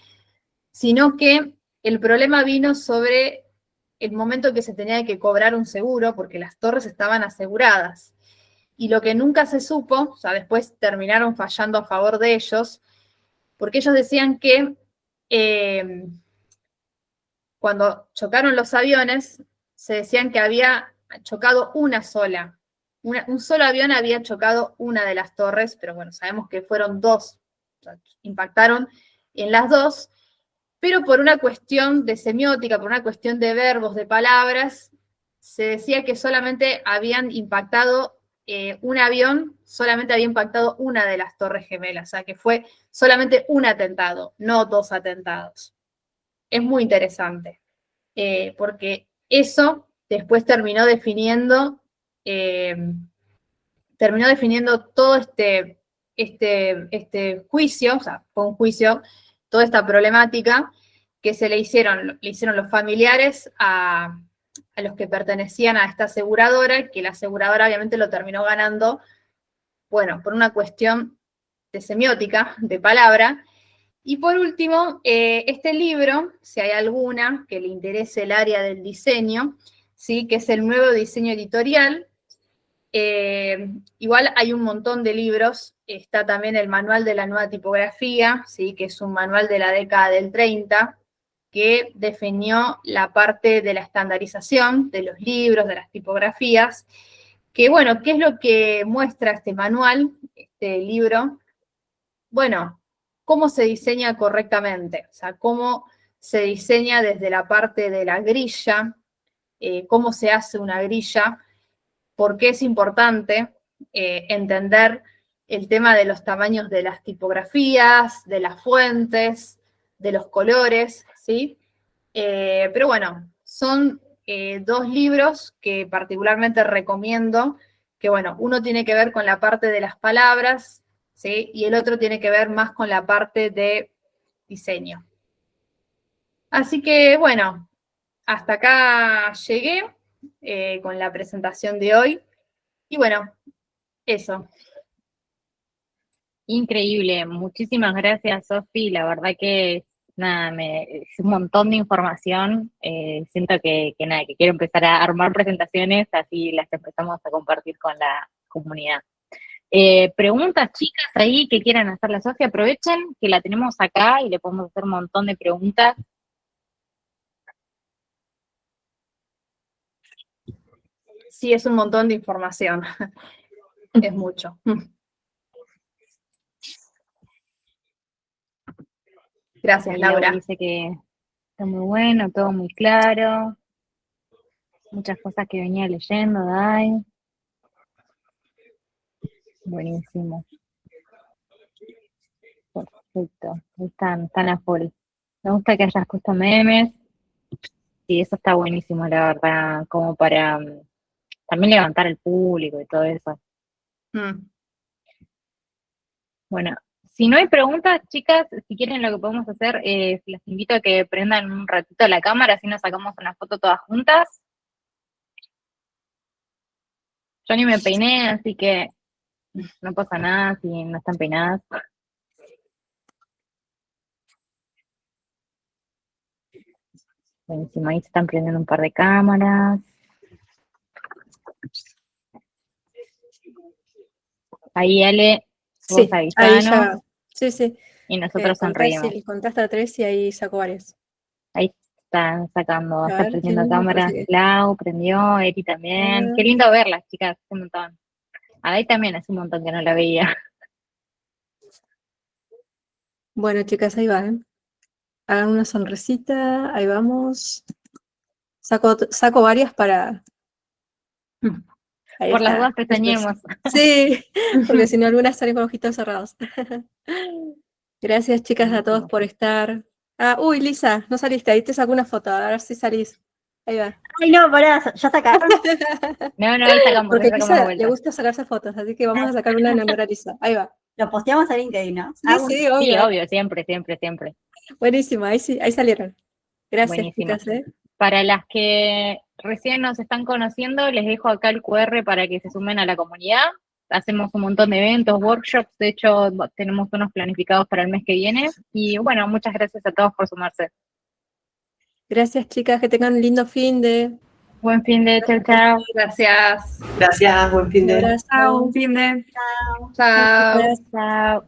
S2: sino que el problema vino sobre el momento que se tenía que cobrar un seguro, porque las torres estaban aseguradas. Y lo que nunca se supo, o sea, después terminaron fallando a favor de ellos, porque ellos decían que cuando chocaron los aviones, se decían que había chocado una sola. Un solo avión había chocado una de las torres, pero bueno, sabemos que fueron dos, o sea, impactaron en las dos, pero por una cuestión de semiótica, por una cuestión de verbos, de palabras, se decía que solamente habían impactado un avión, solamente había impactado una de las Torres Gemelas, o sea que fue solamente un atentado, no dos atentados. Es muy interesante, porque eso después terminó definiendo todo este juicio, o sea, fue un juicio, toda esta problemática que le hicieron los familiares a los que pertenecían a esta aseguradora, que la aseguradora obviamente lo terminó ganando, bueno, por una cuestión de semiótica, de palabra. Y por último, este libro, si hay alguna que le interese el área del diseño, ¿sí? Que es el nuevo diseño editorial. Igual hay un montón de libros, está también el manual de la nueva tipografía, ¿sí? Que es un manual de la década del 30, que definió la parte de la estandarización de los libros, de las tipografías, que bueno, ¿qué es lo que muestra este manual, este libro? Bueno, cómo se diseña correctamente, o sea, cómo se diseña desde la parte de la grilla, cómo se hace una grilla, por qué es importante entender el tema de los tamaños de las tipografías, de las fuentes, de los colores, ¿sí? Pero bueno, son dos libros que particularmente recomiendo, que bueno, uno tiene que ver con la parte de las palabras, ¿sí? Y el otro tiene que ver más con la parte de diseño. Así que bueno, hasta acá llegué con la presentación de hoy. Y bueno, eso.
S1: Increíble, muchísimas gracias, Sofi. La verdad que nada, es un montón de información. Siento que nada, que quiero empezar a armar presentaciones, así las empezamos a compartir con la comunidad. Preguntas, chicas, ahí que quieran hacer la Sofi, aprovechen que la tenemos acá y le podemos hacer un montón de preguntas.
S2: Sí, es un montón de información. Es mucho. Gracias,
S1: Ahí
S2: Laura.
S1: Laura dice que está muy bueno, todo muy claro. Muchas cosas que venía leyendo, Dai. Buenísimo. Perfecto. Están a full. Me gusta que hayas puesto memes. Sí, eso está buenísimo, la verdad, como para también levantar el público y todo eso. Bueno, si no hay preguntas, chicas, si quieren lo que podemos hacer es, les invito a que prendan un ratito la cámara, así nos sacamos una foto todas juntas. Yo ni me peiné, así que no pasa nada si no están peinadas. Buenísimo, ahí se están prendiendo un par de cámaras. Ahí, Ale, vos
S3: Sí, ahí
S1: avisanos
S3: ya. Sí, sí.
S1: y nosotros sonreímos.
S3: Contaste a tres y ahí saco varios.
S1: Ahí están sacando,
S3: A
S1: está
S3: ver,
S1: prendiendo
S3: ¿quién me
S1: cámara.
S3: parece que?
S1: Lau prendió, Eri también. Qué lindo verlas, chicas, un montón. A Dai también hace un montón que no la veía.
S3: Bueno, chicas, ahí van. Hagan una sonrisita, ahí vamos. Saco varias para... Ahí
S1: Por las
S3: está.
S1: dudas pestañeemos.
S3: Sí, porque si no, algunas salen con ojitos cerrados. Gracias, chicas, a todos
S2: Buenísimo.
S3: por estar. Ah, uy, Lisa, no saliste. Ahí te saco una foto, a ver si salís. Ahí va.
S4: Ay, no, pará, ya sacaron.
S1: No, ahí sacamos
S3: Porque
S1: de
S3: a Lisa le
S1: vuelta.
S3: gusta sacarse fotos, así que vamos a sacar una en honor a Lisa. Ahí va.
S4: Lo posteamos a LinkedIn, ¿no?
S3: Sí,
S4: Ah,
S3: sí,
S1: Sí,
S3: obvio.
S1: obvio, siempre, siempre, siempre.
S3: Buenísimo, ahí sí, ahí salieron. Gracias,
S1: Buenísimo.
S3: chicas, ¿eh?
S1: Para las que recién nos están conociendo, les dejo acá el QR para que se sumen a la comunidad. Hacemos un montón de eventos, workshops, de hecho tenemos unos planificados para el mes que viene. Y bueno, muchas gracias a todos por sumarse.
S3: Gracias, chicas, que tengan un lindo fin de...
S1: Buen fin de chau, chau.
S2: Gracias.
S5: Gracias, buen fin
S3: Un
S5: de.
S3: abrazo.
S6: Chao, fin de.
S4: chao.
S2: Chao.
S3: Chicas.
S1: Chao.